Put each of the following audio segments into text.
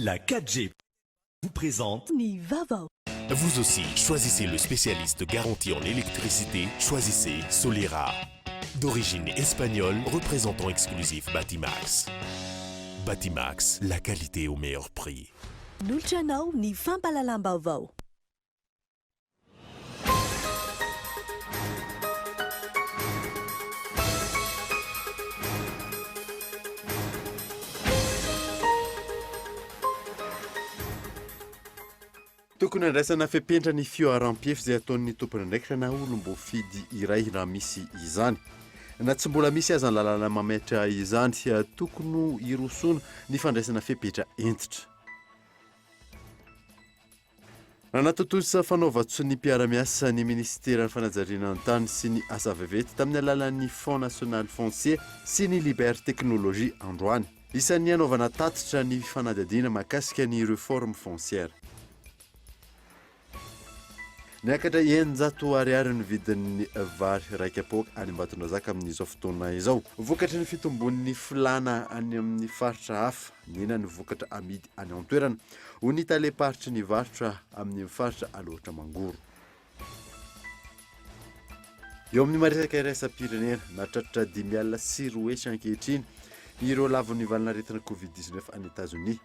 La 4G vous présente Nivava. Vous aussi, choisissez le spécialiste garanti en électricité, choisissez Solera. D'origine espagnole, représentant exclusif Batimax. Batimax, la qualité au meilleur prix. Nulchanao ni fampalalambavao. Tokony andraisana fepetra ny fioaram-piefy izay ataon'ny tompony ndraikitra na olo mbo fidy iray raha misy izany na tsy mbola misy aza ny lalàna mametra izany tokony irosona ny fandraisana fepetra entitra. Natotosa fanaova-tso ny mpiara-miasa ny ministera ny fanajariana ny tany sy ny asa vavety tamin'ny alalan'ny Fonds National Foncier sy ny Liberté Technologie androany. Isan'ny anaovana tatitra ny fanadadiana mahakasika ny réforme foncière. Niakatra eninjato ariary ny vidin'ny vary raika apoka any Ambatondrazaka amin'izao fotoana izao. Vokatry ny fitombon'ny filana any amin'ny faritra hafa, nina ny vokatra amidy any an-toerana, ho ny taleparitry ny varotra amin'ny faritra aloatra mangoro. Eo amin'ny maresaka iraisam-pirenena nahatratra 5,4 ankehitriny ireo lavon'ny valinaretina Covid-19 any États-Unis,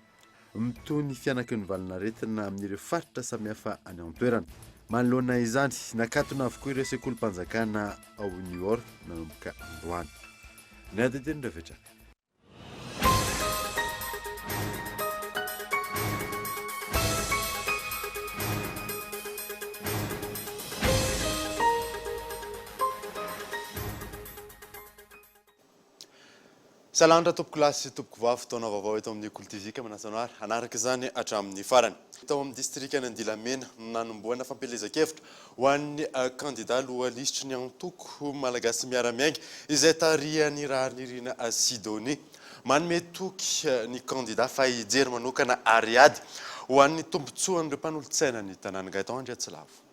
mitoy ny fianaky ny valinaretina amin'ireo faritra samihafa any an-toerana. Manoloana izany nakatona avokoa ireo sekolim-panjakana ao New York nanomboka androany. Ny adediny rehetra. Salandra tompoko lasy tompoko vavy fotoana vaovao eto amin'ny Kultivika manasan'ara anaraka izany hatramin'ny farany. Tao amin'ny distrikta ny Andilamena nanomboana fampelezan-kevitra ho an'ny candidat lohalistry ny antoko malagasy miara-miainga izay tarihan'ny raharnirina Sidonie. Manome toky ny candidat fa hijery manokana ariady ho an'ny tombontsoan'ireo mpanolontsaina ny tanàna Gaëtan Andriatsilavo.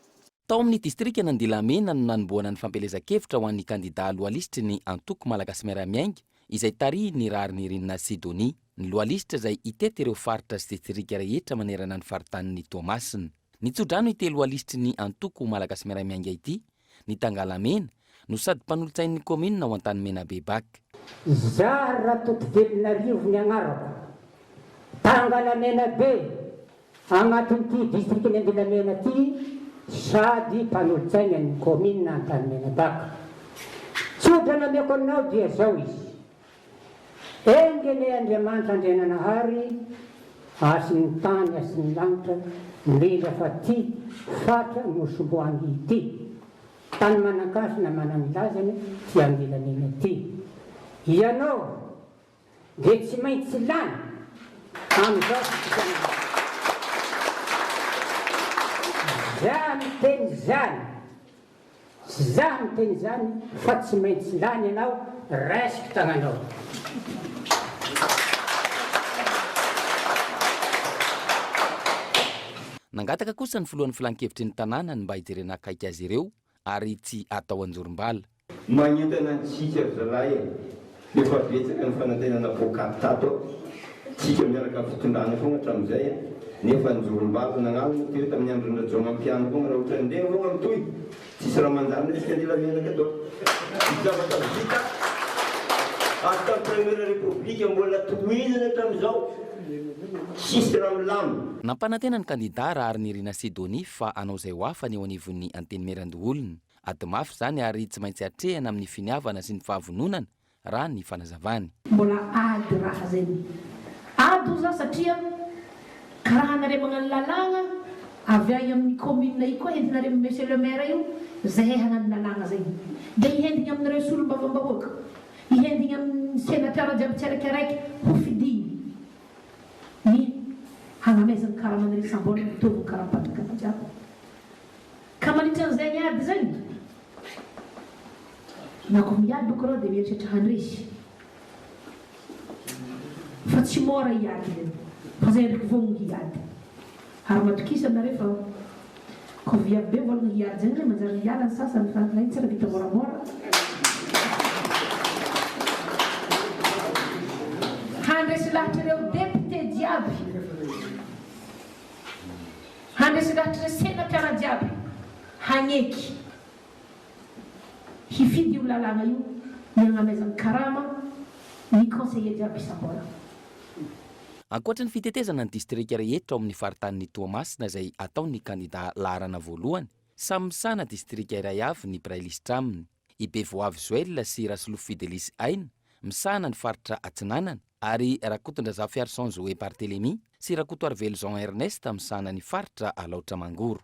Tao amin'ny distrikta ny Andilamena no nanomboana ny fampelezan-kevitra ho an'ny candidat lohalistry ny antoko malagasy miara-miainga izay tarihin'ny raharnirina Sidonie. Ny lohalista izay itety ireo faritra sy distrika rehetra manerana ny faritanin'ny Toamasina. Nitsodrano ity lohalistry ny antoko malagasy miara-miainga ity, ny Tangalamena no sady mpanolontsain'ny komina ao an-tany Menabebaka. Zaho Ratotovelinarivo ny agnarako, Tangalamena be agnatin'ity distrikta ny Andilamena ity sady mpanolontsaina ny komina an-tany Menabaka. Tsodrana ameko anao dia zao izy. Engene Andriamanitra Andriananahary asin'ny tany asin'ny lanitra indrindra fa ty fatra nosomboangy ity tany manan-kasina manamilazany ty Andilamena ity. Ianao dia tsy maintsy lany amin'izao za miteny zany za miteny zany fa tsy maintsy lany ianao resaka tagnanao. Nangataka kosa ny filohan'ny filan-kevitry ny tanàna ny mba hijerena akaiky azy ireo ary tsy atao anjorom-bala. Magnentana antsika zalahy efa betsaka ny fanantenana voakaty tato tsika miaraka fitondrana fogna hatramin'izay nefa anjorom-bala nagnano teo tamin'ny androna Jomampiano fogna raha ohatra ndeha fogna mitoy tsisy raha manjary tsika Andilaменaka tao zavatra vita atao première république mbola tohizana hatramin'izao sisy raha milamy. Nampanantena ny candidat raharnirina Sidonie fa anao izay ho hafa ny eo anivon'ny antenimierandoholony. Ady mafy izany ary tsy maintsy hatrehana amin'ny finiavana sy ny fahavononana raha ny fanazavany. Mbola ady raha zany. Ady za satria karaha anareo magnano lalàna avy ay amin'ny commune io koa entinareo monsieur le maire io zay hagnano lalàna zay. Dia ihendigna aminareo solom-bavam-bahoaka. Ihendigna amin'ny sénateur jiaby tsiraikaraiky ho fidiny. Ny hanamezany karamanareo sambona mitovy karapatraka jiaby. Ka manitra an'izay ny ady zany. Na ko miady boko reo dia mieritreritra handresy. Fa tsy mora hiady zany. Fa zay ndraiky vogno hiady. Ary matokisa anareo fa ko viavy be volagna hiady zany zay manjary hiala ny sasany fa nay tsy raha vita moramora. Handresy lahatra ireo député jiaby andresidahatra senampiara jiaby hagneky hifidy io lalàna io ny agnamezan'ny karama ny conseiller jiaby isambola. Ankoatra ny fitetezana ny distrika rehetra ao amin'ny faritanin'ny Toamasina izay ataon'ny kandida laharana voalohany, samy misana distrika iray avy ny Brailistra aminy. I Bevoavy Joël sy Raslo Fidelis Aina misana ny faritra Atsinanana, ary Rakotondraza Fiarson Zoé Barthélemy sy Rakoto Arvelo Jean Ernest misana ny faritra Alaotra Mangoro.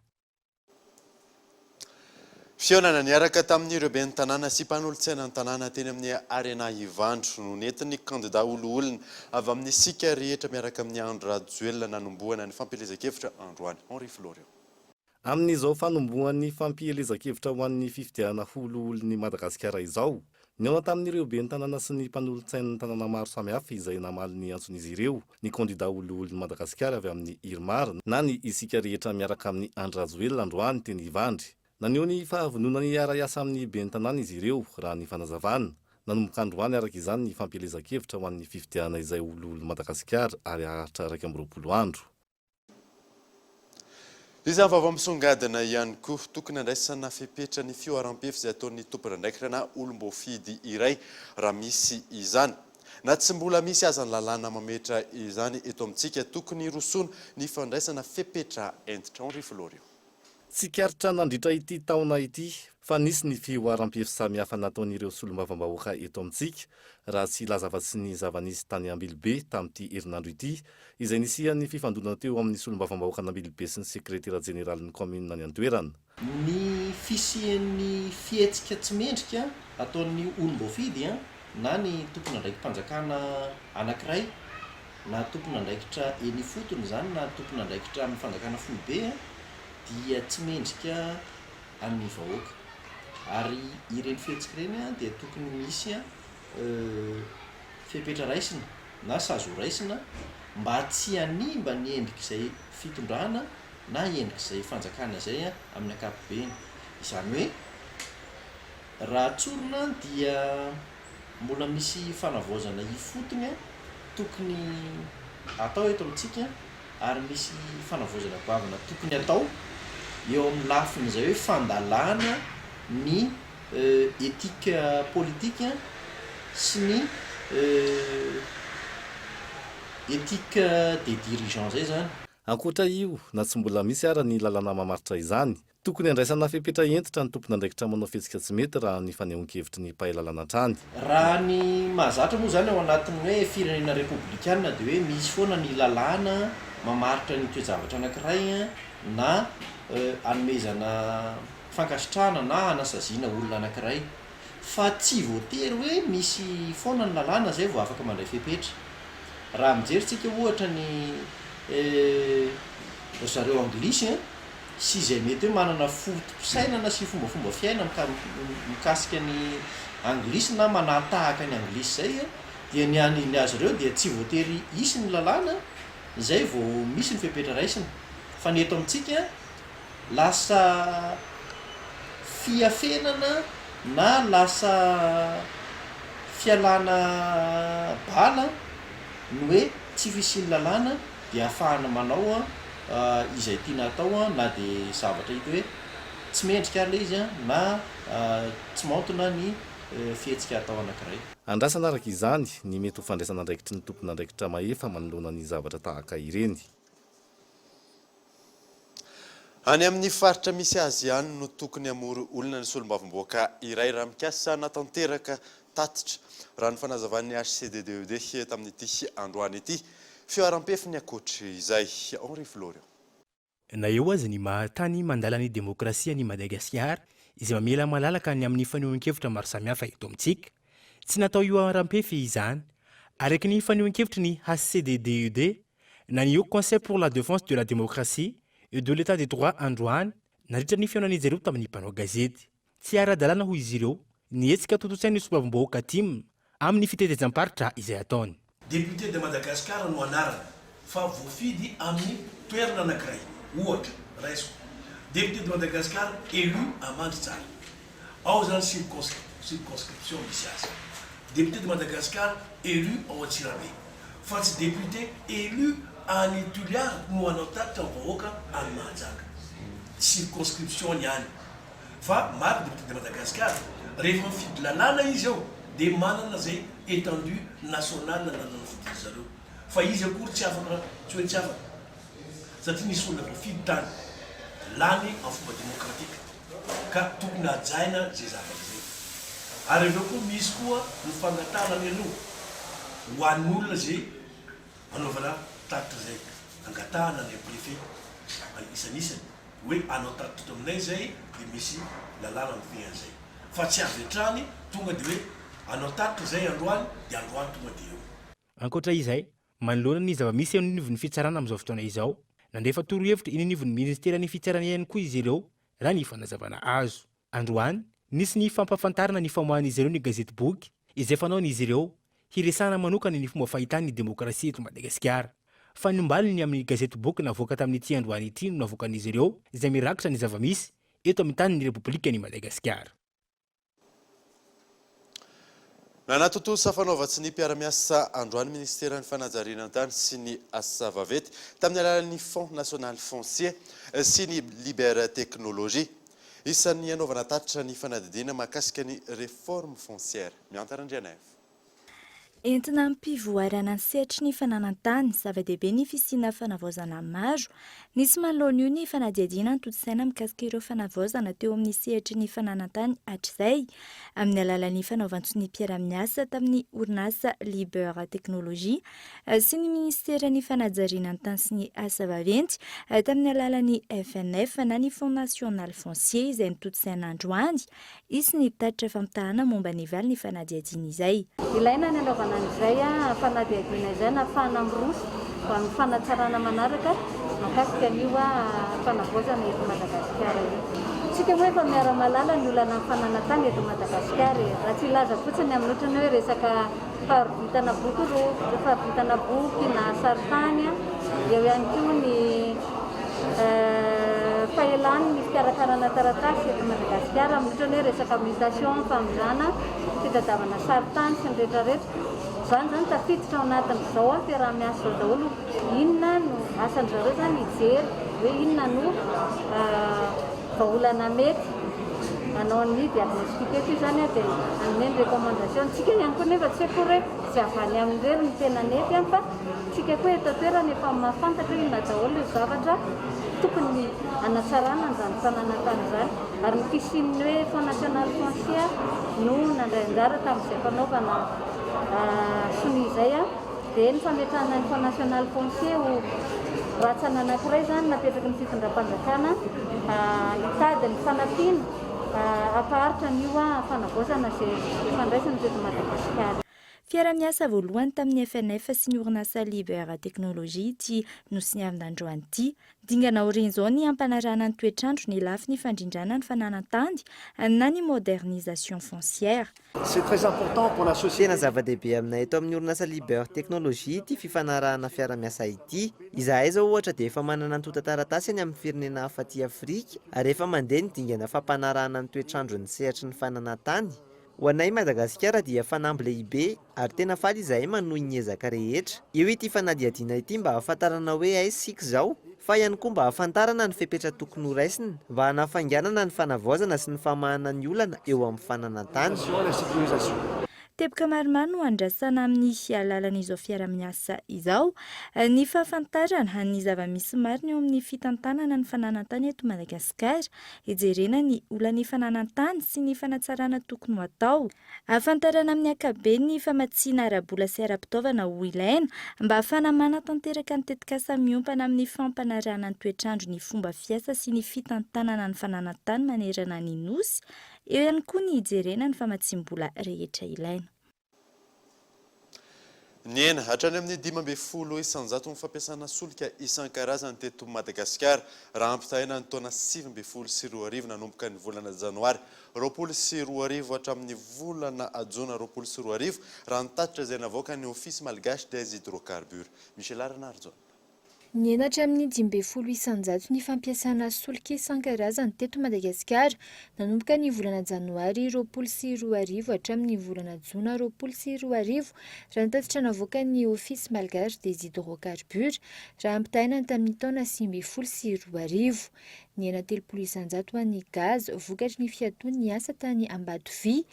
Fiaonana niaraka tamin'ireo ben'ny tanàna sy mpanolontsaina ny tanàna teny amin'ny Arena Ivandro no nentin'ny kandida olo-olona avy amin'ny sika rehetra miaraka amin'ny Andro Rajoelina nanombohana ny fampielezan-kevitra androany. Henri Florio. Amin'izao fanombohan'ny fampielezan-kevitra ho an'ny fifidiana olo-olon'ny Madagasikara izao, niaona tamin'ireo ben'ny tanàna sy ny mpanolontsaina ny tanàna maro samihafa izay namaly ny antson'izy ireo ny kandida olo-olon'ny Madagasikara avy amin'ny Irmar na ny isika rehetra miaraka amin'ny Andro Rajoelina androany teny Ivandry. Naneo ny fahavonona ny ara-iasa amin'ny ben'ny tanàna izy ireo raha ny fanazavana. Nanomboka androany araka izany ny fampielezan-kevitra ho an'ny fifidiana izay olo-olon'ny Madagasikara ary ahatra 20 andro. Izany vava misongadina ihany koa tokony andraisana fepetra ny fioaram-pefy izay ataon'ny tompon'andraikitra na olom-boafidy iray raha misy izany. Na tsy mbola misy aza ny lalàna mametra izany eto amintsika tokony rosoana ny fandraisana fepetra entitra. Henri Florio. Tsikaritra nandritra ity taona ity fa nisy ny fioaram-pefy samihafa nataon'ireo solombavambahoaka eto amintsika raha tsy lazava-tsy ny zava-nisy tany Ambilobe tamin'ity herinandro ity izay nisian'ny fifandonana teo amin'ny solombavambahoaka n'Ambilobe sy ny sekretera jeneralin'ny commune ny antoerana. Ny fisian'ny fihetsika tsy mendrika ataon'ny olom-boafidy na ny tompon'andraiki-panjakana anankiray na tompon'andraikitra eny fotony zany na tompon'andraikitra amin'ny fanjakana folobe dia tsy mendrika amin'ny vahoaka. Ary ireny fihetsika ireny dia tokony misy fepetra raisina na sazo raisina mba tsy hanimba ny endrik'izay fitondrana na endrik'izay fanjakana izay amin'ny ankapobeny. Izany hoe raha tsorona dia mbola misy fanavaozana ifotony tokony atao eto amintsika ary misy fanavaozana bavana tokony atao eo amin'ny lafiny izay hoe fandalana ny etika politika sy ny etika des dirigeants zay zany. Ankoatra io, na tsy mbola misy ara ny lalàna mamaritra izany, tokony andraisana fepetra entitra ny tompon'andraikitra manao fihetsika tsy mety raha ny fanehoan-kevitry ny mpahay lalàna trany. Raha ny mahazatra moa zany ao anatin'ny hoe firenena republikana dia hoe misy foana ny lalàna mamaritra ny toe-javatra anankiray na anomezana fankasitrahana na anasaziana olona anankiray. Fa tsy voatery hoe misy foana ny lalàna zay vao afaka mandray fepetra. Raha mijeritsika ohatra ny zareo anglisy sy izay mety hoe manana fotom-pisainana sy fombafomba fiaina mikasika ny anglisy na manatahaka ny anglisy zay dia ny azy ireo dia tsy voatery isy ny lalàna zay vao misy ny fepetra raisina. Fa ny eto amintsika lasa fiafenana na lasa fialana bala ny hoe tsy fisiany lalàna dia ahafahana manao izay tiana atao na dia zavatra hita hoe tsy mendrika le izy na tsy maotona ny fihetsika atao anankiray. Andrasana araka izany ny mety ho fandraisana andraikitry ny tompon'andraikitra mahefa manoloana ny zavatra tahaka ireny. Any amin'ny faritra misy azy ihany no tokony amory olona ny solombavamboaka iray raha mikasa natanteraka tatitra raha ny fanazavan'ny HCDDED tamin'ity androany ity. Fioaram-pefy ny akoatry izay. Henri Florio. Na eo azy ny mahatany mandala ny demokrasia ny Madagasikara izay mamela malalaka ny amin'ny fanehoan-kevitra maro samihafa eto amintsika. Tsy natao ioaram-pefy izany araka ny fanehoan-kevitry ny HCDDED na ny Conseil pour la défense de la démocratie et de l'état des droits androany nandritra ny fiaonan'izy ireo tamin'ny mpanao gazety. Tsy ara-dalàna ho izy ireo ny hetsika totontsain'ny solombavambahoaka atim amin'ny fitetezam-paritra izay ataony. Député de Madagascar no anarana fa voafidy amin'ny toerana anankiray. Ohatra, raisiko. Député de Madagascar élu à Manditsara. Ao zany circonscription misy azy. Député de Madagascar élu ao Antsirabe. Fa tsy député élu any Toliara no anao tatitra vahoaka any Mahajanga circonscription ihany fa maro député de Madagascar rehefa mifidy lalàna izy ao dia manana zay étendue nationale nanana fidiny zareo fa izy akory tsy afaka tsy hoe tsy afaka satria nisy olona mifidy tany lany en fomba démocratique ka tokony hajaina zay zavatra zay ary aveo koa misy koa ny fangatarany aloha ho an'olona zay anaovana tatitra zay angatahana ny préfet isan'isany hoe anao tatitra aminay zay dia misy lalàna mifehan zay fa tsy avy hatrany tonga dia hoe anao tatitra zay androany dia androany tonga dia eo. Ankoatra izay, manoloana ny zava-misy anivon'ny fitsarana amin'izao fotoana izao, nandefa torohevitra iny anivon'ny ministeran'ny fitsarana ihany koa izy ireo raha ny fanazavana azo. Androany, nisy ny fampafantarana ny famoahan'izy ireo ny gazety boky izay fanaon'izy ireo hiresana manokana ny fomba fahitan'ny demokrasia eto Madagasikara. Fa nimbaliny amin'ny gazety boky navoaka tamin'ity androany ity no navoakan'izy ireo izay mirakitra ny zava-misy eto amin'ny tanin'ny Repoblika ny Madagasikara. Nanatotosa fanaovatsy ny mpiara-miasa androany ministeran'ny fanajariana-tany sy ny asa vavety tamin'ny alalan'ny Fonds National Foncier sy ny Libera Technologie. Isan'ny anaovana tatitra ny fanadidina mahakasika ny réforme foncière. Miantarandriana entina ampivoarana ny sehatry ny fananantany zava-dehibe ny fisiana fanavaozana maro. Nisy manoloana io ny fanadihadiana ny toto-saina mikasika ireo fanavaozana teo amin'ny sehatry ny fananantany hatr'izay amin'ny alalan'ny fanaovantsony mpiara-miasa tamin'ny orinasa Libera Technologie sy ny ministeran'ny fanajariana ny tany sy ny asa vaventy tamin'ny alalan'ny FNF na ny Fonds National Foncier izay ny toto-saina androany isy ny tatitra famitahana momba ny valy ny fanadihadiana izay. Ilaina ny anaovana izay fanadihadiana izay na fanamroso ho amin'ny fanatsarana manaraka mahakasika an'io fanavaozana eto Madagasikara io. Tsika moa efa miara-malala ny olana ny fananantany eto Madagasikara raha tsy ilaza fotsiny amin'ny ohatrany hoe resaka fahavitana boky fahavitana boky na saritany eo ihany koa ny fahelany ny fikarakarana taratasy eto Madagasikara amin'ny ohatrany hoe resaka mutation famizana fitadiavana saritany sy ny rehetrarehetra. Zany tafiditra ao anatin'izao fiaraha-miasa zao daholo inona no asan'zareo zany hijery hoe inona no vahaolana mety anao ny diagnostic io zany dia anome ny recommandation tsika ihany koa nefa tsy akory hoe tsy avany amin'ireny ny tena nety fa tsika koa eto toerana efa mahafantatra inona daholo io zavatra tokony anatsarana an'izany fananantany zany ary ny fisian'ny hoe Fonds National Foncier no nandray anjara tamin'izay fanaovana sony izay dia ny fametrahana ny Fonds National Foncier ho ratsana anankiray zany napetraky ny fitondram-panjakana hitady ny fanampiana ampaharitra n'io fanavaozana zay fandraisany teto Madagasikara. Fiara-miasa voalohany tamin'ny FNF sy ny orinasa Libera Technologie ty nosiniavin-dandroany ity dingana orin'izao ny ampanarana ny toetrandro ny lafy ny fandrindrana ny fananantany na ny modernisation foncière. C'est très important pour la société. Tena zava-dehibe aminay eto amin'ny orinasa Libera Technologie ty fifanarahana fiara-miasa ity. Izahay zao ohatra dia efa manana ny tota-taratasy any amin'ny firenena hafa aty Afrika ary efa mandeha ny dingana fampanarahana ny toetrandro ny sehatry ny fananantany. Ho anay Madagasikara dia fanamby lehibe ary tena faly izahay manohy ny ezaka rehetra. Io ity fanadihadiana ity mba hafantarana hoe aiza sika zao fa ihany koa mba hafantarana ny fepetra tokony ho raisina mba hanafainganana ny fanavaozana sy ny famahana ny olana eo amin'ny fananantany. Teboka maromaro no andrasana amin'ny alalan'izao fiara-miasa izao ny fahafantarana ny zava-misy marina eo amin'ny fitantanana ny fananantany eto Madagasikara, hijerena ny olany fananantany sy ny fanatsarana tokony ho atao. Ahafantarana amin'ny ankabeny ny famatsiana ara-bola sy ara-pitaovana ho ilaina mba ahafana manatanteraka ny tetikasa miompana amin'ny fampanarahana ny toetrandro ny fomba fiasa sy ny fitantanana ny fananantany manerana ny nosy. Eo ihany koa ny hijerena ny famatsim-bola rehetra ilaina. Ny ena hatrany amin'ny 15 isanjato ny fampiasana solika isan-karazany teto Madagasikara raha ampitahina ny taona 2024 nanomboka ny volana janoary 2024 hatramin'ny volana jona 2024 raha nitatitra izay navoaka ny ofisy malgache des hydrocarbures. Michel Arnardo. Nienatra amin'ny 5,100 ny fampiasana solika isan-karazany teto Madagasikara nanomboka ny volana Janoary 2024 hatramin'ny volana Jona 2024 raha ny tatitra navoaka ny Office Malgache des Hydrocarbures raha ampitahaina tamin'ny taona 2024. Niena 300 ho an'ny gaz vokatry ny fiatoan'ny asa tany Ambatovi,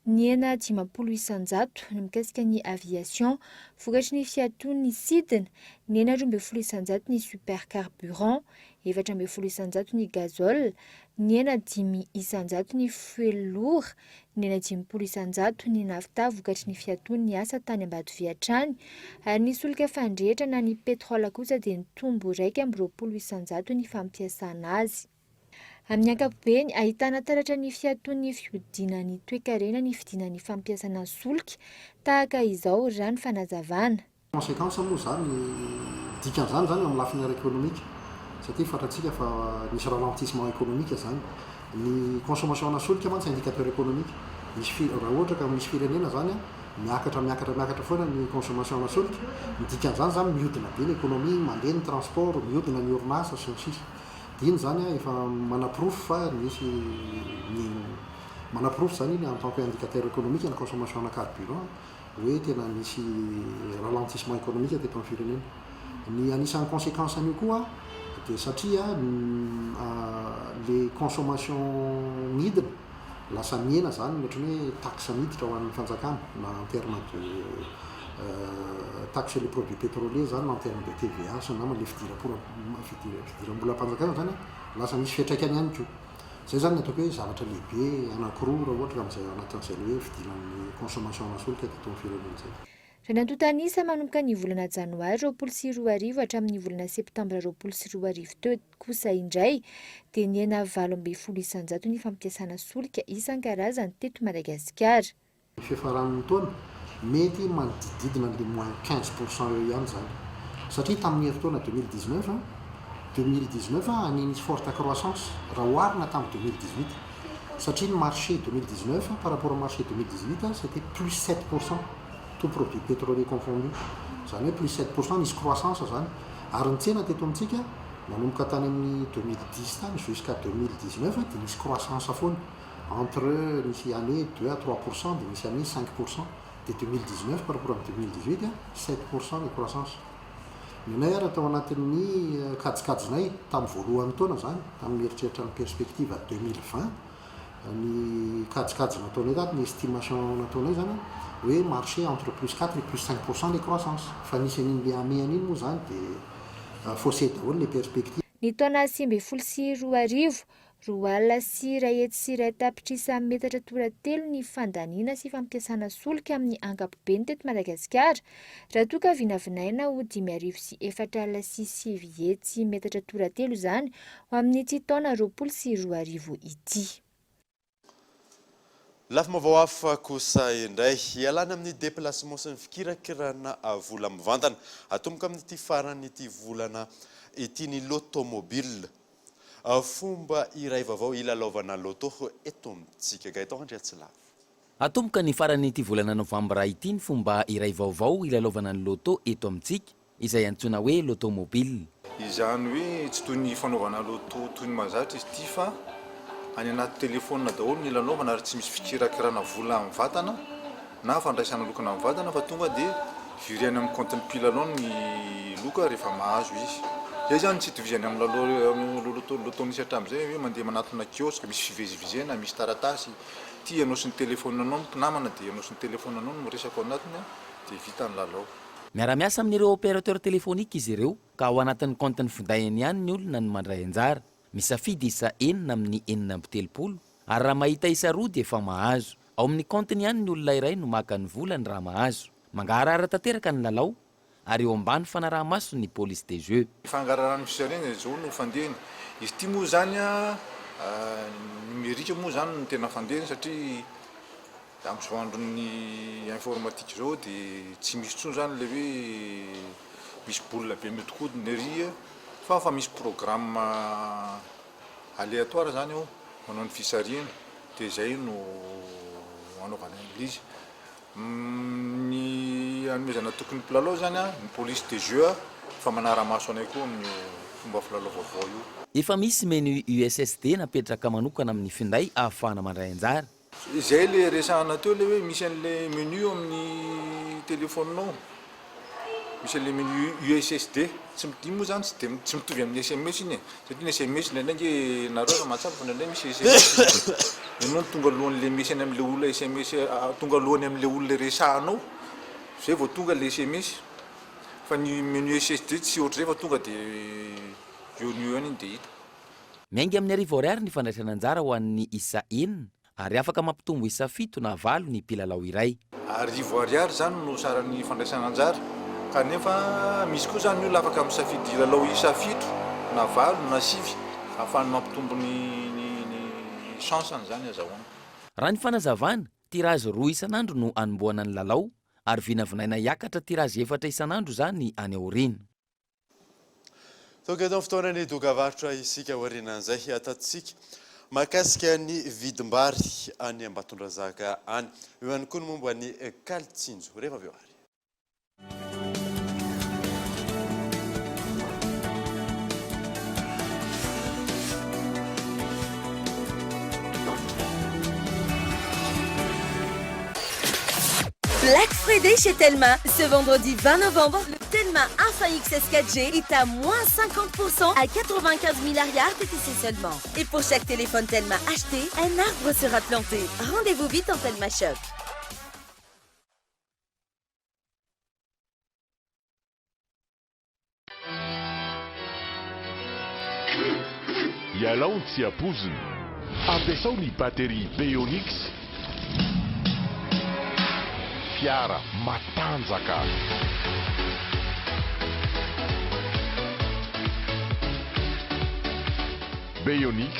niena 500 ny mikasika ny aviation vokatry ny fiatoan'ny sidina, niena 12 ny supercarburant, 14 ny gazole, niena 5 ny fuel lourd, niena 5 ny nafta vokatry ny fiatoan'ny asa tany Ambatovi hatrany, ary ny solika fandrehatra na ny pétrole kosa dia nitombo 2,20 ny fampiasana azy. Amin'ny ankapobeny ahitana taratra ny fiatoan'ny fiodinan'ny toe-karena ny fidinan'ny fampiasana solika tahaka izao raha ny fanazavana. Conséquence moa zany dikan'izany zany amin'ny lafiny ara-économique satria fantatsika fa misy ralentissement économique zany. Ny consommation ana solika mantsy indicateur économique. Misy raha ohatra ka misy firenena zany miakatra foana ny consommation ana solika, ny dikan'izany zany mihodina be ny économie, mandeha ny transport, mihodina ny orinasa sy ny sisa. Diny zany efa manaprofo fa misy manaprofo zany en tant que indicateur économique ny consommation ana carburant hoe tena misy ralentissement économique teto amin'ny firenena. Ny anisan'ny conséquence an'io koa dia satria les consommation midina lasa miena zany ohatran'ny hoe taxe miditra ho an'ny fanjakana na en terme de taxe sur les produits pétroliers zany en terme de TVA sy namana le fidiram-bola mpanjakana zany lasa misy fiantraikany ihany koa. Zay zany ataoko hoe zavatra lehibe anankiroa raha ohatra amin'izay anatin'izay hoe fidinan'ny consommation ana solika teto amin'ny firenena zay. Raha ny antontanisa manomboka ny volana Janoary 2024 hatramin'ny volana Septambra 2024 teo kosa indray dia niena 2,20 ny fampiasana solika isan-karazany teto Madagasikara. Fiafaran'ny taona mety manodididina le moins 15% eo ihany zany. Satria tamin'ny herintaona 2019 anisy forte croissance raha oharina tamin'ny 2018. Satria le marché 2019 par rapport au marché 2018 c'était plus 7%. Tout produit pétrolier confondu. Zany hoe plus 7% nisy croissance zany. Ary ny tsena teto amintsika nanomboka tany amin'ny 2010 tany jusqu'à 2019 dia nisy croissance foana. Entre nisy année 2 à 3% dia nisy année 5%. De 2019 par rapport à 2018 7% de croissance. Nenay ary atao anatin'ny kajikajinay tamin'ny voalohan'ny taona zany tamin'ny eritreritra ny perspective à 2020 ny kajikajy nataonay tato ny estimation nataonay zany hoe marché entre plus 4 et plus 5% de croissance. Fa nisy an'iny le amehan'iny moa zany dia faussé daholo les perspectives. Ny taona 2024 roa alina sy iray hetsy sy iray tapitrisa metatra toratelo ny fandaniana sy fampiasana solika amin'ny ankapobeny teto Madagasikara raha toa ka vinavinaina ho 5,4 alina sy 7 hetsy metatra toratelo zany ho amin'ity taona 2024 ity. Lafim-baovao hafa kosa indray ialana amin'ny déplacement sy ny fikirakirana vola mivantana atomboka amin'ity faran'ity volana ity ny l'automobile. Fomba iray vaovao ilalaovana loto eto amintsika Gaëtan Andriatsilava. Atomboka ny faran'ity volana novambra ity ny fomba iray vaovao ilalaovana ny loto eto amintsika izay antsoina hoe l'automobile. Izany hoe tsy toy ny fanaovana loto toy ny mazatra izy ity fa any anaty telefônina daholo ny lanaovana ary tsy misy fikirakirana vola amin'ny vatana na fandraisana lokana amin'ny vatana fa tonga dia vireny amin'ny compte-ny pile alone ny loka rehefa mahazo izy. Zay zany tsy itovizany amin'ny loto misy hatramin'izay hoe mandeha manatona kiosque misy fivezivizena misy taratasy ty ianao sy ny telefôninanao no mpinamana dia ianao sy ny telefôninanao no miresaka ao anatiny dia vita ny lalao. Miara-miasa amin'ireo opérateur téléphonique izy ireo ka ao anatin'ny compte-ny findainy ihany ny olona no mandray anjara. Misafidy isa enina amin'ny 430 ary raha mahita isa roa dia efa mahazo. Ao amin'ny compte-ny ihany ny olona iray no maka ny vola ny raha mahazo. Mangarahara tanteraka ny lalao ary eo ambany fanaraha-maso ny police des jeux. Fangarahana fisarena zao no fandehany. Izy ity moa zany numérique moa zany no tena fandehany satria amin'izao andron'ny informatique zao dia tsy misy tsony zany le hoe misy boule be miodikodina ery fa misy programme aléatoire zany ao manao ny fisarihana dia zay no anaovana izy. Ny anomezana tokony mpilalao zany ny police des jeux fa manara-maso anay koa amin'ny fomba filalao vaovao io. Efa misy menu USSD napetraka manokana amin'ny finday ahafahana mandray anjara. Izay le resahana teo le hoe misy an'le menu amin'ny téléphone-nao. Misy an'le menu USSD. Tsy ino moa zany tsy mitovy amin'ny SMS iny. Satria ny SMS ndraindray nareo raha mahatsapa fa ndraindray misy SMS. Ianao tonga alohan'le misy any amin'le olona SMS tonga alohany amin'le olona resahanao. Zay vao tonga le SMS. Fa ny menu USSD tsy ohatr'izay fa tonga dia eo any dia hita. Miainga amin'ny arivo ariary ny fandraisana anjara ho an'ny isa enina ary afaka mampitombo isa 7 na 8 ny mpilalao iray. Arivo ariary zany no saran'ny fandraisana anjara. Kanefa misy koa zany olona afaka misafidy lalao isa 7 na 8 na 5 ahafahany mampitombo ny chanseny zany azahoana. Raha ny fanazavana, tirazy 2 isan'andro no anomboana ny lalao ary vinavinaina hiakatra tirazy 4 isan'andro zany any aoriana. Tonga eto fotoanany dokavarotra isika aorianan'izay atatsika mahakasika ny vidim-bary any Ambatondrazaka any. Eo ihany koa ny momba ny kalitsinjo rehefa avy eo ary. Black Friday chez Telma. Ce vendredi 20 novembre, le Telma A5 XS 4G est à moins 50% à 95 milliards TTC seulement. Et pour chaque téléphone Telma acheté, un arbre sera planté. Rendez-vous vite en Telma Shop. Ialao tsy apoziny. Ampiasao ny batterie Beonix. Fiara matanjaka. Beonix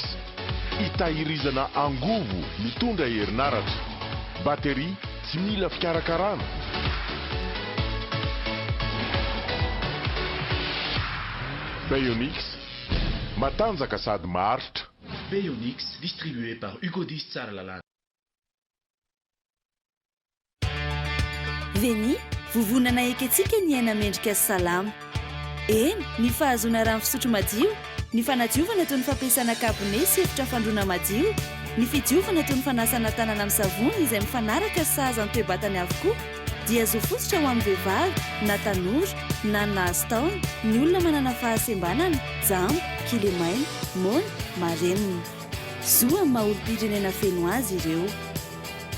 itahirizana angovo mitondra herinaratra. Batterie tsy mila fikarakarana. Beonix matanjaka sady maharitra. Beonix distribué par Hugo Dis Tsaralalana. Veni, vovonana eketsika ny aina mendrika salama. Eny, ny fahazona rano fisotro madio, ny fanadiovana toy ny fampiasana kabone sy efitra fandroana madio, ny fidiovana toy ny fanasana tanana amin'ny savony izay mifanaraka sahaza ny toe-batany avokoa, dia zo fototra ho amin'ny vehivavy, na tanora, na nahazo taona, ny olona manana fahasembanana, jambo, kilemaina, mona, marenina. Zo amin'ny maha-olo-pirenena feno azy ireo.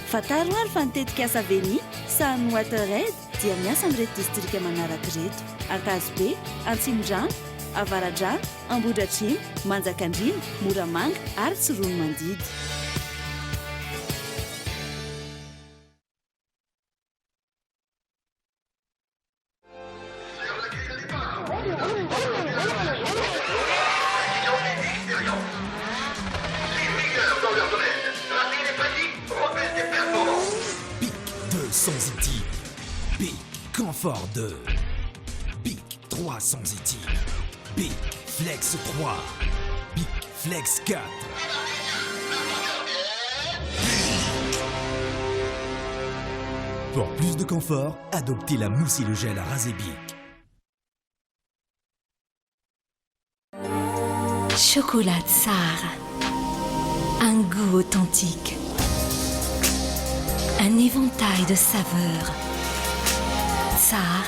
Fataro ary fa nitetika asa Veni, sahany Waterred dia miasa amin'irety distrika manaraka reto: Ankazbe, Antsindrano, Avaradrano, Ambohidratrimo, Manjakandriana, Moramanga ary Tsirono Mandidy. Sans-étile. Bic Confort 2. Bic 3 sans-étile. Bic Flex 3. Bic Flex 4. Pour plus de confort, adoptez la mousse et le gel à raser Bic. Chocolat Tsar. Un goût authentique. Un éventail de saveurs. Tsar.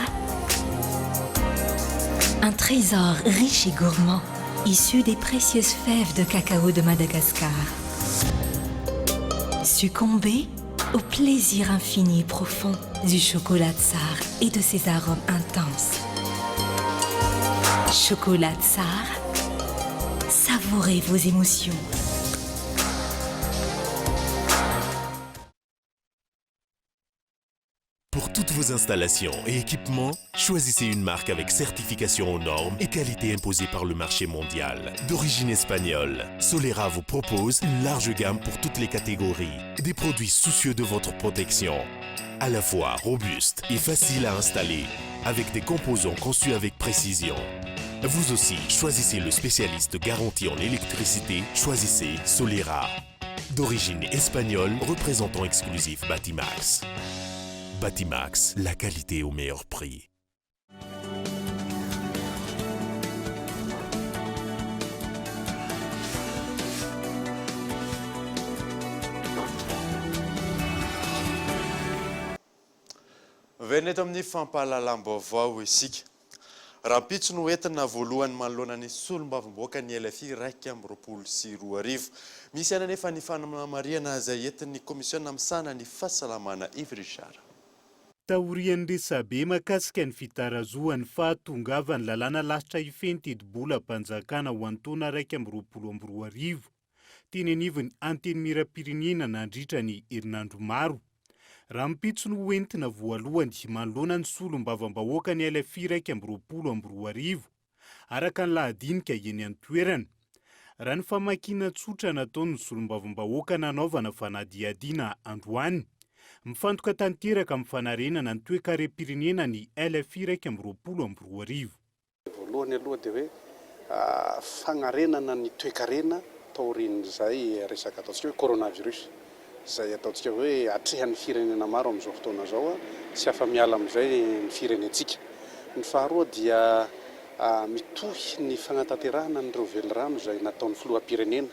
Un trésor riche et gourmand, issu des précieuses fèves de cacao de Madagascar. Succombez au plaisir infini et profond du chocolat Tsar et de ses arômes intenses. Chocolat Tsar. Savourez vos émotions. Pour toutes vos installations et équipements, choisissez une marque avec certification aux normes et qualité imposée par le marché mondial. D'origine espagnole, Solera vous propose une large gamme pour toutes les catégories. Des produits soucieux de votre protection, à la fois robustes et faciles à installer, avec des composants conçus avec précision. Vous aussi, choisissez le spécialiste garanti en électricité, choisissez Solera. D'origine espagnole, représentant exclusif Batimax. Batimax, la qualité au meilleur prix. Hoeny eto amin'ny fampahalalam-baovao isika. Rampitso no entina voalohany manoloana ny solombavamboaka ny LFI 124. Misy ihany anefa ny fanamariana izay entin'ny komisiona misana ny fahasalamana Yves Richard. Taorian'ny resabe makasika ny fitarazoan'ny fahatongavany lalàna lasitra ifentidy-bola mpanjakana ho antaona 124. Teneniviny anteny miram-pirenena nandritra ny herinandro maro. Rampitso no entina voalohany manoloana ny solombavambahoaka ny LFI 124. Araka ny lahadinika eny an-toerana. Raha ny famakiana tsotra nataon'ny solombavambahoaka nanaovana fanadihadiana androany. Mifantoka tanteraka amin'ny fanarenana ny toe-karem-pirenena ny LFI 124. Voalohany aloha dia hoe fagnarenana ny toe-karena taorin'izay resaka ataontsika hoe coronavirus. Izay ataontsika hoe atrehan'ny firenena maro amin'izao fotoana izao sy afa-miala amin'izay ny firenentsika. Ny faharoa dia mitohy ny fanatanterahana n'ireo velirano izay nataon'ny filoham-pirenena.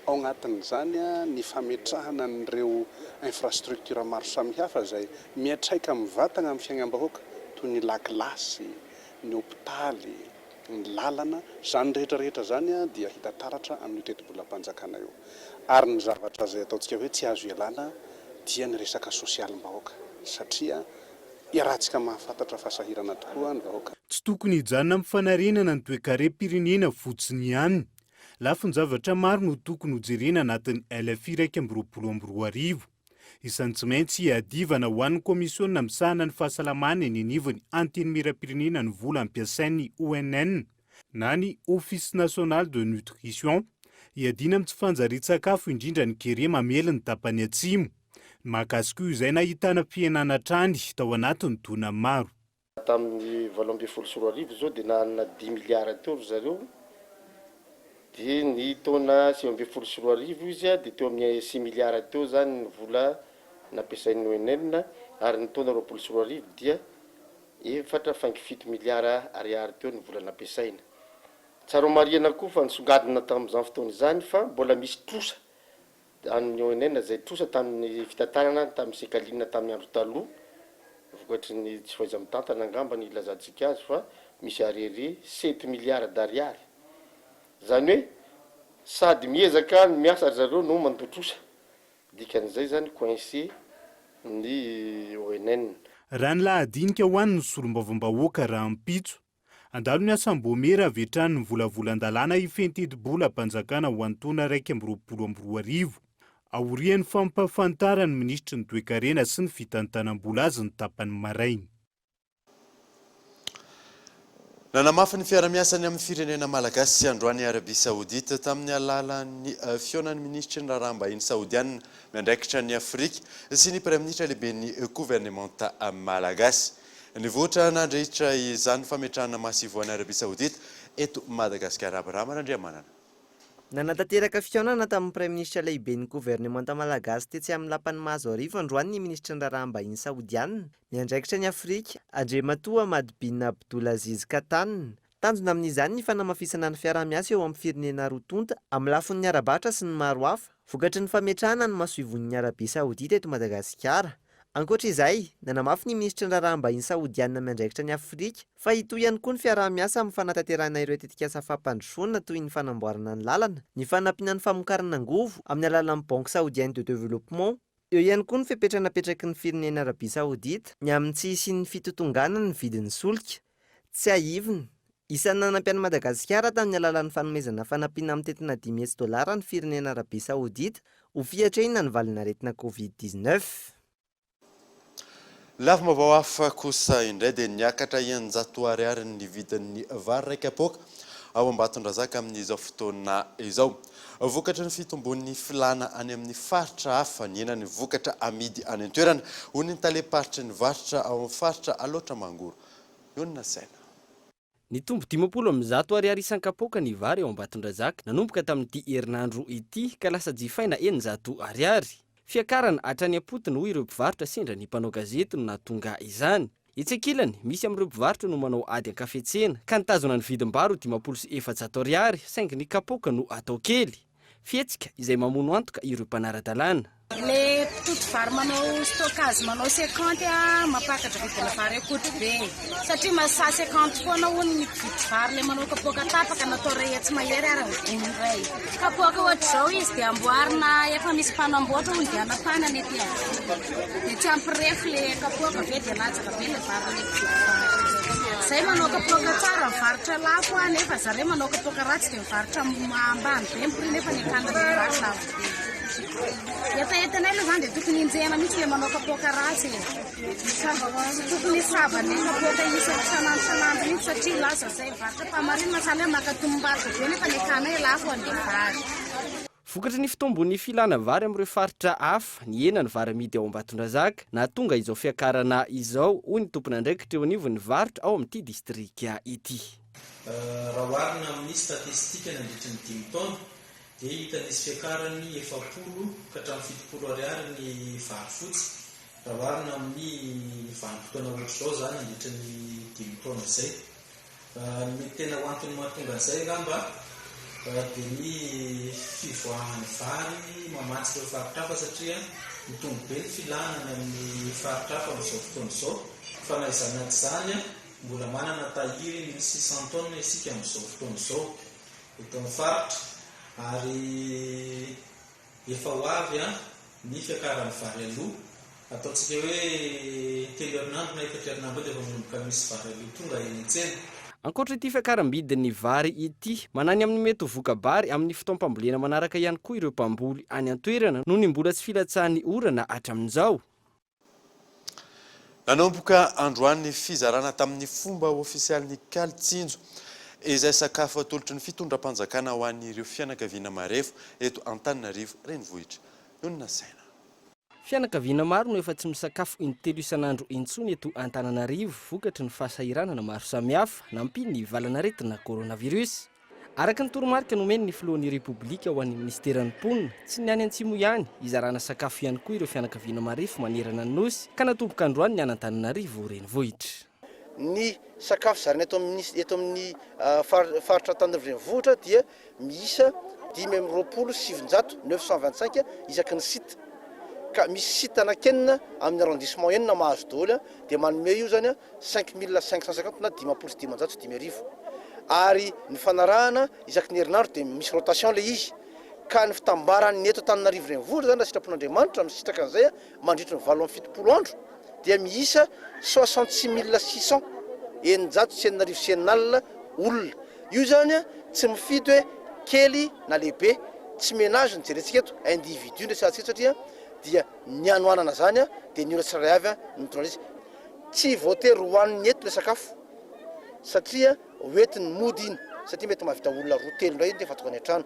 Ao anatin'izany ny fametrahana n'ireo infrastructure maro samihafa izay miatraika amin'ny vatana amin'ny fiainam-bahoaka toy ny lakilasy, ny hopitaly, ny lalana, zany rehetrarehetra zany dia hita taratra amin'ny teti-bolam-panjakana io. Ary ny zavatra izay ataontsika hoe tsy azo ialana dia ny resaka sosialim-bahoaka satria iarahantsika mahafantatra fasahirana tokoa ny vahoaka. Tsy tokony hijanona amin'ny fanarenana ny toe-karem-pirenena fotsiny ihany. Lafiny zavatra maro no tokony hojerena anatin'ny LFI 124. Isan'ny tsy maintsy hiadivana ho an'ny komisiona misahana ny fahasalamana eny anivony anteny miram-pirenena ny vola ampiasain'ny ONN na ny Office National de Nutrition. Hiadina amin'ny tsy fanjarian-tsakafo indrindra ny kere mamely ny tapany atsimo. Mahakasika izay nahitana fiainana trany tao anatiny tona maro. Tamin'ny 2024 zao dia nanana 10 miliara teo zareo. Dia ny taona 2024 izy dia teo amin'ny 6 miliara teo zany ny vola nampiasain'ny ONN ary ny taona 2024 dia 4.7 miliara ariary teo ny vola nampiasaina. Tsara mariana koa fa nisongadina tamin'izany fotoana izany fa mbola misy trosa amin'ny ONN izay trosa tamin'ny fitantanana tamin'ny sekalina tamin'ny andro taloha vokatry ny tsy fahaiza mitantana angamba ny ilazantsika azy fa misy ariary 7 miliara d'ariary. Zany hoe sady miezaka miasa zareo no mandotrosa. Dikan'izay zany coincé ny ONN. Raha ny lahadinika ho an'ny solombavambahoaka Rampitso. Andalo ny asam-bomera avetrany ny volavolan-dalàna ifentidy-bola mpanjakana ho antaona 124. Aorian'ny fampafantarany ministry ny toe-karena sy ny fitantanam-bola azy ny tapany marainy. Nanamafy ny fiara-miasany amin'ny firenena malagasy sy androany Arabia Saoudite tamin'ny alalan'ny fionan'ny ministry ny raharaham-bahiny saodiana miandraikitra ny Afrika sy ny praiministra lehiben'ny gouvernementa malagasy. Nivoatra nandrehitra izany fametrahana masivoan'ny Arabia Saoudite eto Madagasikara. Abraham Randriamanana. Nanatanteraka fionana tamin'ny praiministra lehiben'ny gouvernementa malagasy tetsy amin'ny lapany mahazo arivo androany ny ministry ny raharaham-bahiny saodiana miandraikitra ny Afrika Andriamatoa Ahmad bin Abdulaziz Katan. Tanjona amin'izany ny fanamafisana ny fiaraha-miasa eo amin'ny firenena roa-tonta amin'ny lafin'ny arabatra sy ny maro hafa vokatry ny fametrahana ny masoivon'ny Arabia Saoudite eto Madagasikara. Ankoatr'izay, nanamafy ny ministry ny raharaham-bahiny saodiana miandraikitra ny Afrika fa hitoy ihany koa ny fiaraha-miasa amin'ny fanatanterahana ireo tetikasa fampandrosoana toy ny fanamboarana ny lalana, ny fanampiana ny famokarana angovo amin'ny alalan'ny Banque Saoudienne de Développement. Eo ihany koa ny fipetranapetraky ny firenena Arabia Saoudite ny amin'ny tsy isian'ny fitotongana ny vidin'ny solika. Tsy aiviny, isan'ny nanampy an'i Madagasikara tamin'ny alalan'ny fanomezana fanampiana amin'ny tetina $10 ny firenena Arabia Saoudite ho fiatrehina ny valinaretina Covid-19. Lafy mavao hafa kosa indray dia niakatra eninjato ariary ny vidin'ny vary raika apoka ao Ambatondrazaka amin'izao fotoana izao. Vokatra ny fitombon'ny filana any amin'ny faritra hafa ny enany vokatra amidy any an-toerana ho ny taleparitry ny varitra ao amin'ny faritra aloatra mangoro. Iona saina. Ny tombo 10 ariary isan-kapoka ny vary ao Ambatondrazaka nanomboka tamin'ity herinandro ity ka lasa jifaina 900 ariary. Fiakarana hatrany ampotony hoy ireo mpivarotra sendra ny mpanao gazety no nahatonga izany. Itsekilany misy amin'ireo mpivarotra no manao ady ankafetsena ka nitazona ny vidim-baro 400 ariary saingy ny kapoka no atao kely. fihetsika izay mamono antoka ireo mpanara-dalàna. Le mpitotro vary manao stockage manao 50 mapakatra vidina vary akotra be satria mahasahy 50 foana hono ny mpividy vary le manao kapoaka tapaka natao ray tsy mahery ary ny ray kapoaka ohatra zao izy dia amboarina efa misy mpanamboatra hono dia anapanany ety dia tsy ampirefy le kapoaka be dia latsaka be le vary le mpividy vary zay manao kapoaka tsara mivarotra lafo nefa zareo manao kapoaka ratsy dia mivarotra ambany be prix nefa ny akandany vary lafo be etanay aloha zany dia tokony injehana mihitsy le manao kapoaka ratsy tokony savany kapoaka isanandro mihitsy satria lasa zay varotra mpamariny masala makatomombarika be nefa ny akanay lafo an'le vary. Vokatry ny fitombon'ny filana vary amin'ireo faritra hafa ny hena ny vary amidy ao Ambatondrazaka na tonga izao fiakarana izao hoy ny tompona andraikitra eo anivon'ny varotra ao amin'ity distrika ity. Raha oharina amin'ny statistika nandritra ny 5 taona dia hita nisy fiakarany 70 ka hatramin'ny 70 ariary ny vary fotsy. Raha oharina amin'ny vanim-potoana ohatra zao zany nandritra ny 5 taona izay. Ny tena ho antony mahatonga an'izay angamba dia ny fivoahan'ny vary mamatsy ireo faritra hafa satria mitombo be ny filanana amin'ny faritra hafa amin'izao fotoana izao. Fa na izany ady zany mbola manana tahiry ny 600 taona isika amin'izao fotoana izao eto amin'ny faritra ary efa ho avy ny fiakaran'ny vary aloha ataontsika hoe 3 herinandro na 4 herinandro dia efa manomboka misy vary aloha tonga eny an-tsena. Ankoatra ity fiakaram-bidin'ny vary ity manany amin'ny mety voka-bary amin'ny fotoam-pambolena manaraka ihany koa ireo mpamboly any an-toerana noho ny mbola tsy filatsahan'ny orana hatramin'izao. Nanomboka androany fizarana tamin'ny fomba ofisialin'ny Kalitsinjo izay sakafo atolotry ny fitondram-panjakana ho an'ireo fianakaviana marefo eto Antananarivo renivohitra. Nonina saina. Fianakaviana maro no efa tsy misakafo in-telo isan'andro intsony eto Antananarivo vokatry ny fahasahiranana maro samihafa nampy ny valanaretina coronavirus. Araka ny toromarika nomeny ny filohan'ny Repoblika ho an'ny ministeran'ny mponina tsy ny any Antsimo ihany izarana sakafo ihany koa ireo fianakaviana marefo manerana ny nosy ka natomboka androany ny any Antananarivo renivohitra. Ny sakafo zarana eto amin'ny faritra Antananarivo renivohitra dia miisa 5,725 isaky ny site. Ka misy site anakenina amin'ny arrondissement enina mahazo daholo dia manome io zany 5550 na 5,500 ary ny fanarahana isaky ny herinandro dia misy rotation le izy ka ny fitambarany eto Antananarivo renivohitra zany raha sitrapon'Andriamanitra misitraka an'izay mandritra ny 770 andro dia miisa 66 600 olona. Io zany tsy mifidy hoe kely na lehibe tsy ménage ny jerentsika eto individu ndrasy atsika satria dia ny anoanana zany dia ny ora tsirairay avy mitondra izy tsy voatery hoaniny eto le sakafo satria hoentiny mody iny satria mety mahavita olona roa telo indray dia fatokany an-trano.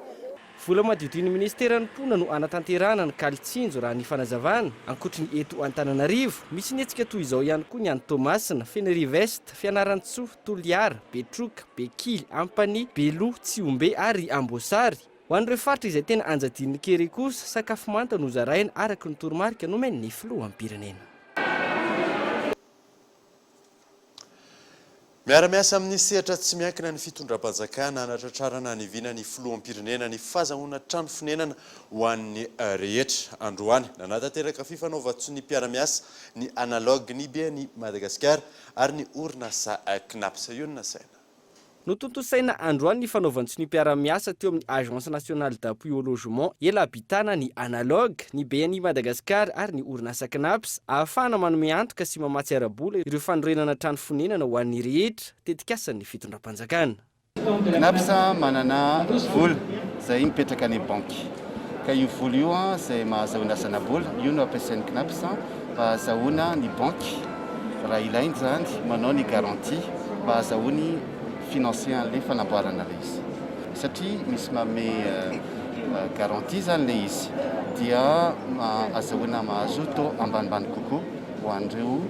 Vola madiotoin'ny ministeran'ny mponina no anatanterana ny Kalitsinjo raha ny fanazavana ankoatra ny eto Antananarivo misy ny hetsika toy izao ihany koa ny any Tomasina, Fenerive-Est, Fianarantsoa, Toliara, Betroka, Bekily, Ampany, Belo, Tsiombe ary Ambosary. Ho an'ireo faritra izay tena anjadin'ny kere kosa sakafo manta no zaraina araka ny toromarika nomen'ny filohampirenena. Miara-miasa amin'ny sehatra tsy miankina ny fitondram-panjakana anatratrarana ny vina ny filoham-pirenena ny fahazahoana trano fonenana ho an'ny rehetra androany. Nanatanteraka fifanaova-tso ny mpiara-miasa ny analogue ny BNI Madagascar ary ny orinasa CNAPS io na saina. Notontosaina androany ny fanaovantsy ny mpiara-miasa teo amin'ny Agence nationale d'appui au logement ela habitana ny analogue ny BNI Madagascar ary ny orinasa CNAPS ahafahana manome antoka sy mamatsy ara-bola ireo fanorenana trano fonenana ho an'ny rehetra tetikasan'ny fitondram-panjakana. CNAPS manana vola izay mipetraka ny banky ka io vola io izay mahazahoana asana-bola io no ampiasain'ny CNAPS mba hahazahoana ny banky raha ilainy zany manao ny garantie mba hahazahoany financier le fanamboarana le izy satria misy manome garantie zany le izy dia azahoana mahazo taux ambanimbany kokoa ho an'ireo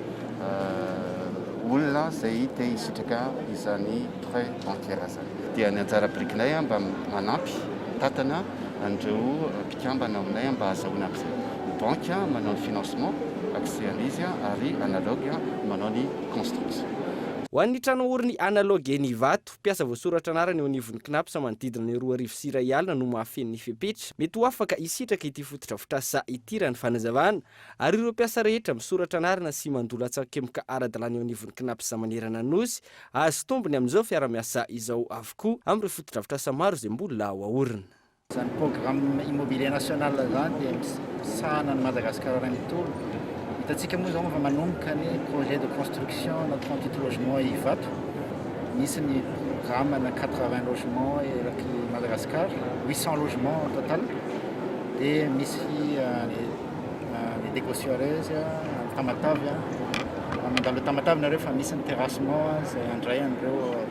olona izay te hisitraka izany prêt bancaire zany dia ny anjara birikinay mba manampy tatana an'ireo mpikambana aminay mba azahoana am'izay banque manao ny financement accès an'izy ary analogue manao ny construction ho an'ny tranooriny analogue ny vato mpiasa voasoratra anarany eo anivon'ny knapsa manodidina ny 2,4 no mahafen'ny fepetra mety ho afaka isitraka ity fototra fotrasa ity raha ny fanazavana ary ireo mpiasa rehetra misoratra anarana sy mandola tsakemika ara-dalàna eo anivon'ny knapsa manerana nosy azo tombony amin'izao fiara-miasa izao avokoa amin'ireo fototra fotrasa maro izay mbola ho ahorina. Zany programme immobilier national zany dia misahana ny Madagasikara ray mitoly. Hitantsika moa zao fa manomboka ny projet de construction na 38 logements Ivato. Misy ny programme na 80 logements eraky Madagascar, 800 logements au total. Dia misy les négociatrices Tamatavy. Mandalo Tamatavy nareo fa misy ny terrassement izay andray an'ireo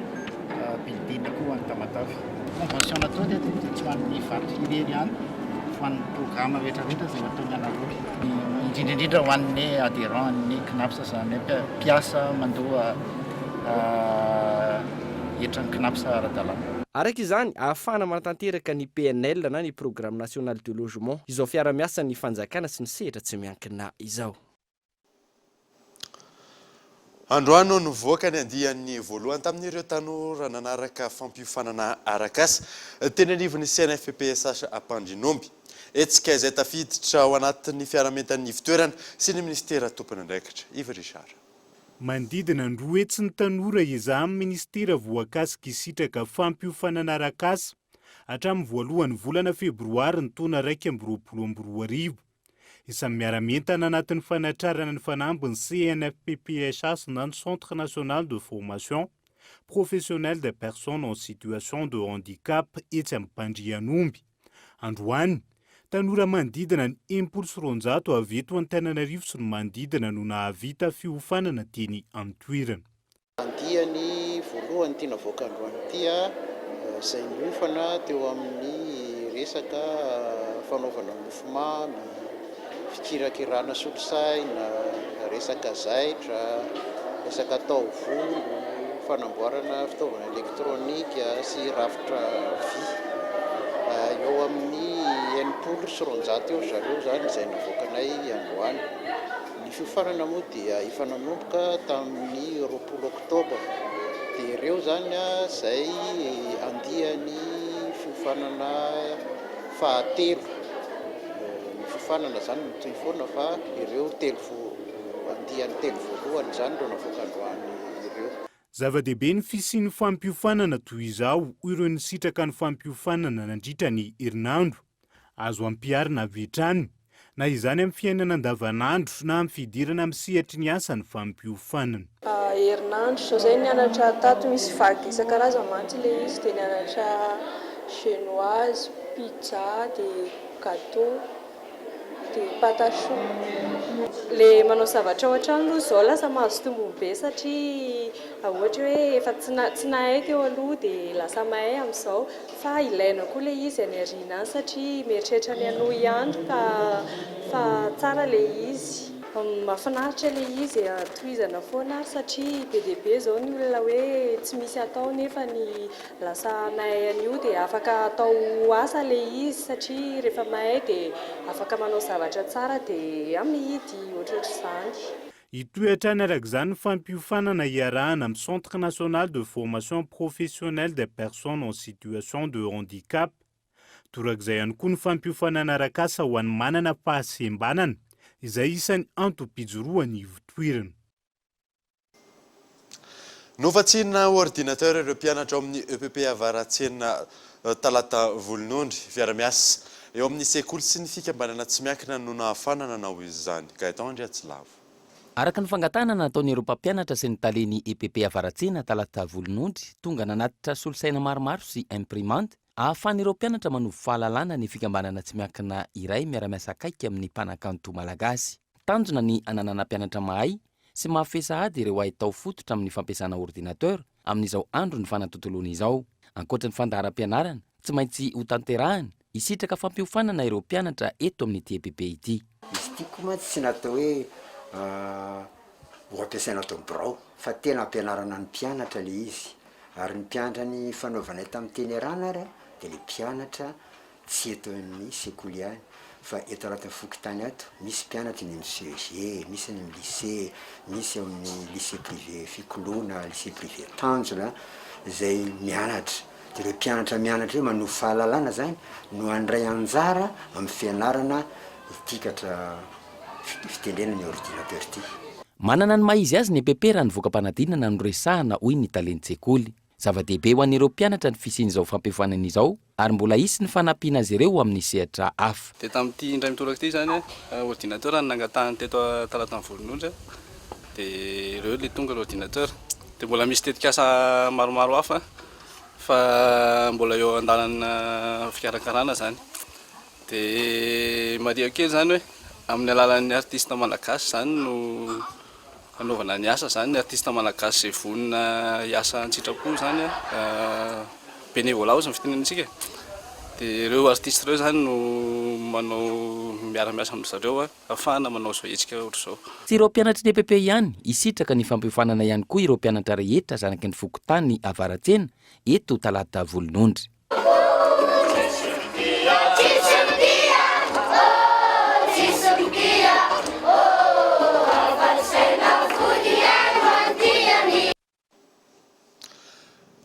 building koa any Tamatavy. Convention natao dia tsy ho an'ny Ivato irery ihany fa ny programme rehetrarehetra izay natao mianareo. Indrindrindrindra ho an'ny adhérent ny knapsa zany mpiasa mandoa etran'ny knapsa ara-dalàna. Araka izany ahafahana manatanteraka ny PNL na ny programme national de logement izao fiara-miasa ny fanjakana sy ny sehatra tsy miankina izao. Androano nivoaka ny andian'ny voalohany tamin'ireo tanora nanaraka fampiofanana arakasa teny anivon'ny CNFPSH Ampandrinomby. Etsika izay tafiditra ao anatin'ny fiarametan'ny fitoerana sy ny ministera tompony andraikitra. Iva Richard. Mandidina ny roa hetsy ny tanora iza amin'ny ministera voakasika isitraka fampiofanana arakasa hatramin'ny voalohan'ny volana febroary ny taona 2022. Isan'ny miaramentana anatin'ny fanatrarana ny fanambin'ny CNFPPSH na ny Centre National de Formation Professionnelle des Personnes en Situation de Handicap etsy Ampandrianomby. Androany, tanora mandidina ny 100 avy eto Antananarivo sy ny mandidina no nahavita fiofanana teny Antoirana. Andiany voalohany ity navoaka androany ity izay miofana teo amin'ny resaka fanaovana mofomamy, fikirakirana solosaina, resaka zaitra, resaka taovolo, fanamboarana fitaovana elektronika sy rafitra vy. Eo amin'ny 100 eo zareo zany izay navoakanay androany. Ny fiofanana moa dia efa nanomboka tamin'ny 20 oktobra. Dia ireo zany izay andiany fiofanana fahatelo. Fanana zany toy foana fa ireo andiany telo voalohany zany reo navoaka androany ireo. Zava-dehibe ny fisian'ny fampiofanana toy izao ireo nisitraka ny fampiofanana nandritra ny herinandro. Azo ampiarina avetrany na izany amin'ny fiainana andavanandro na amin'ny fidirana amin'ny sehatry ny asa ny fampiofanana. Herinandro sao zay nianatra tato misy vaky isan-karazany mantsy le izy dia nianatra chinoise, pizza, dia gâteau. Patacho. Le manao zavatra ao an-trano aloha zao lasa mahazo tombony be satria ohatra hoe efa tsy nahay teo aloha dia lasa mahay amin'izao fa ilaina koa le izy any ariana any satria mieritreritra ny anohy ihany fa tsara le izy. Mahafinaritra le izy tohizana foana satria be dia be zao ny olona hoe tsy misy atao nefa ny lasa mahay an'io dia afaka atao asa le izy satria rehefa mahay dia afaka manao zavatra tsara dia amidy ohatr'izany. Itoetra araka izany ny fampiofanana iarahana amin'ny Centre National de Formation Professionnelle des Personnes en Situation de Handicap. Torak'izay ihany koa ny fampiofanana arakasa ho an'ny manana fahasembanana izay isan'ny antom-pijoroany ivon-toerana. Novatsina ordinateur ireo mpianatra ao amin'ny EPP Avaratsena talata volonondry fiara-miasa eo amin'ny sekoly sy ny fikambanana tsy miankina no nahafana nanao izany. Gaëtan Andriatsilavo. Araka ny fangatanana nataon'ireo mpampianatra sy ny taleny EPP Avaratsena talata volonondry tonga nanatitra solosaina maromaro sy imprimante ahafahan'ireo mpianatra manovo fahalalana ny fikambanana tsy miankina iray miara-miasa akaiky amin'ny mpanakanto malagasy. Tanjona ny ananana mpianatra mahay sy mahafesa ady ireo ahitao fototra amin'ny fampiasana ordinateur amin'izao andro ny fanatontoloana izao. Ankoatra ny fandaharam-pianarana tsy maintsy ho tanterahany isitraka fampiofanana ireo mpianatra eto amin'ny EPP ity. Izy ity koa tsy natao hoe ho ampiasaina atao birao fa tena ampianarana ny mpianatra le izy ary ny mpianatra ny fanaovana tamin'ny teny arana ary dia le mpianatra tsy eto amin'ny sekoly ihany fa eto raha tafokotany ato misy mpianatra ny CEG, misy ny lycée, misy amin'ny lycée privé Fikolona, lycée privé Tanjola zay mianatra. De ireo mpianatra mianatra io manovo fahalalana zany no andray anjara amin'ny fianarana itikatra fitendrena ny ordinateur ity. Manana ny maizy azy ny EPP raha nivoaka-panadinana no resahana hoy ny talentin-tsekoly. Zava-dehibe ho an'ireo mpianatra ny fisian'izao fampiafanana izao ary mbola isy ny fanampiana azy ireo amin'ny sehatra hafa. De tamin'ity indray mitoraka ity zany ordinateur nangatahany teto talatany volon'ondra de ireo le tonga l'ordinateur de mbola misy tetikasa maromaro hafa fa mbola eo andalana fikarakarana zany. De maria kely zany hoe amin'ny alalan'ny artiste malagasy zany no anaovana ny asa zany, ny artiste malagasy zay vonona iasa an-tsitrapo zany bénévolat ozy ny fitenenantsika. De ireo artiste ireo zany no manao miara-miasa amin'ny zareo ahafahana manao zao hetsika ohatr' zao. Tsy ireo mpianatra ny EPP ihany, isitraka ny fampiafanana ihany koa ireo mpianatra rehetra zanaky ny fokotany Avaratsena eto talata volon'ondry.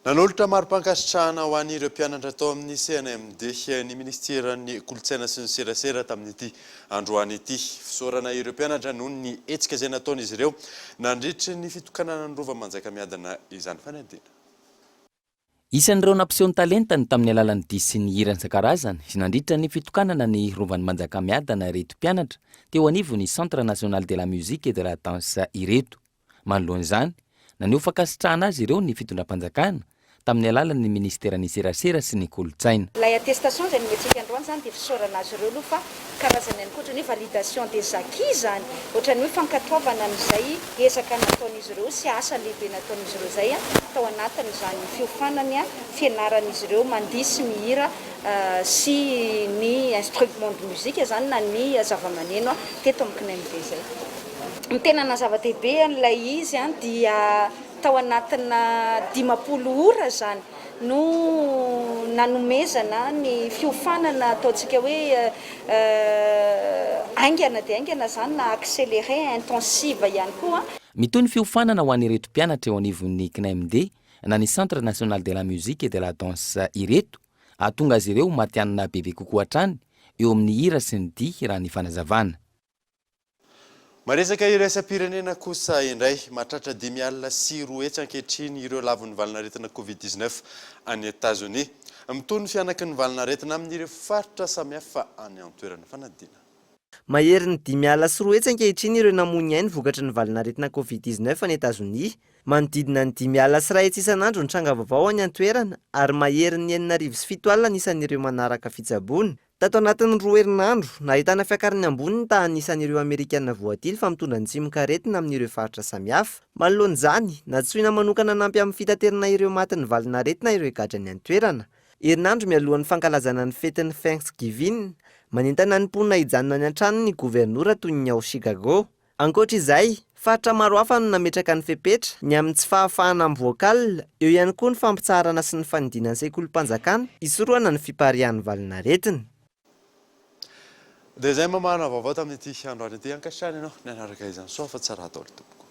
Nanolotra maro-pankasitrahana ho an'ireo mpianatra tao amin'ny CNMD ny ministeran'ny kolotsaina sy ny serasera tamin'ity androany ity. Fisaorana ireo mpianatra noho ny hetsika izay nataon'izy ireo nandritry ny fitokanana ny rova Manjakamiadana izany fanadina. Isan'ireo nampiseho ny talentany tamin'ny alalan'ny dihy sy ny hira isan-karazany sy nandritra ny fitokanana ny rovan'ny Manjakamiadana ireto mpianatra teo anivon'ny Centre National de la Musique et de la Danse ireto. Manoloan'izany, naneho fankasitrahana azy ireo ny fitondram-panjakana tamin'ny alalan'ny ministeran'ny serasera sy ny kolotsaina. Ilay attestation zay nometsika androany zany dia fisaorana azy ireo aloha fa karazany ihany koa ohatran'ny hoe validation des acquis zany, ohatran'ny hoe fankatoavana amin'izay ezaka nataon'izy ireo sy asa lehibe nataon'izy ireo zay tao anatin'izany fiofanany fianaran'izy ireo mandihy sy mihira sy ny instrument de musique zany na ny zava-maneno teto amin'ny CNMD zay. Ny tena nazava-dehibe an'ilay izy dia tao anatina 10 ora zany no nanomezana ny fiofanana ataontsika hoe aingana dia aingana zany na accéléré intensive ihany koa. Mitoy ny fiofanana ho an'ireto mpianatra eo anivon'ny CNMD na ny Centre National de la Musique et de la Danse ireto ahatonga azy ireo matianana bebe kokoa hatrany eo amin'ny hira sy ny dihy raha ny fanazavana. Maresaka iraisam-pirenena kosa indray mahatratra 5.4 hetsy ankehitriny ireo lavon'ny valinaretina Covid-19 any États-Unis. Mitony fianaky ny valinaretina amin'ireo faritra samihafa any an-toerana fanadina. Mahery ny 5.4 hetsy ankehitriny ireo namony ainy vokatry ny valinaretina Covid-19 any États-Unis. Manodidina ny 5.1 hetsy isan'andro ny tranga vaovao any an-toerana ary mahery ny 907 alina isan'ireo manaraka fitsaboana. Tato anatin'ny 2 herinandro, nahitana fiakarany ambony ta anisan'ireo Amerikana voadily fa mitondra ny tsimokaretina amin'ireo faritra samihafa. Manoloan'izany, natsoina manokana nampy amin'ny fitaterana ireo matin'ny valinaretina ireo gadrany an-toerana. Herinandro mialohan'ny fankalazana ny fetin'ny Thanksgiving, manentana ny mponina hijanona any an-trano ny gouvernoura toy ny ao Chicago. Ankoatra izay, faritra maro hafa no nametraka ny fepetra ny amin'ny tsy fahafahana amin'ny voakalina, eo ihany koa ny fampitsarana sy ny fanidinan'ny sekolim-panjakana isorohana ny fiparihan'ny valinaretina. Dia izay mamana vaovao tamin'ity androany ity ankasitrahana ianao ny anaraka izany soa fa tsara atao tompoko.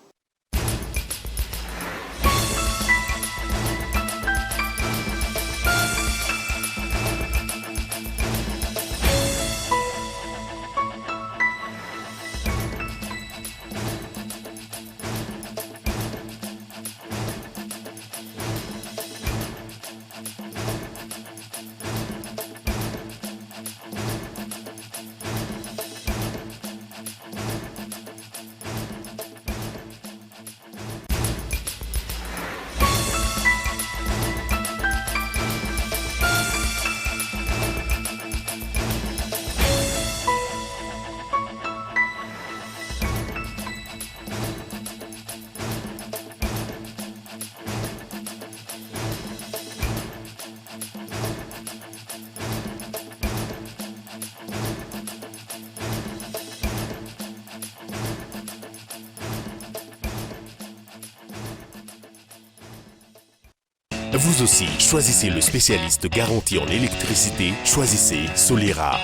Vous aussi, choisissez le spécialiste garanti en électricité, choisissez Solera.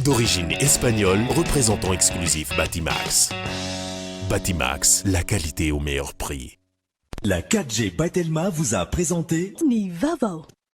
D'origine espagnole, représentant exclusif Batimax. Batimax, la qualité au meilleur prix. La 4G by Telma vous a présenté Ni Vavo.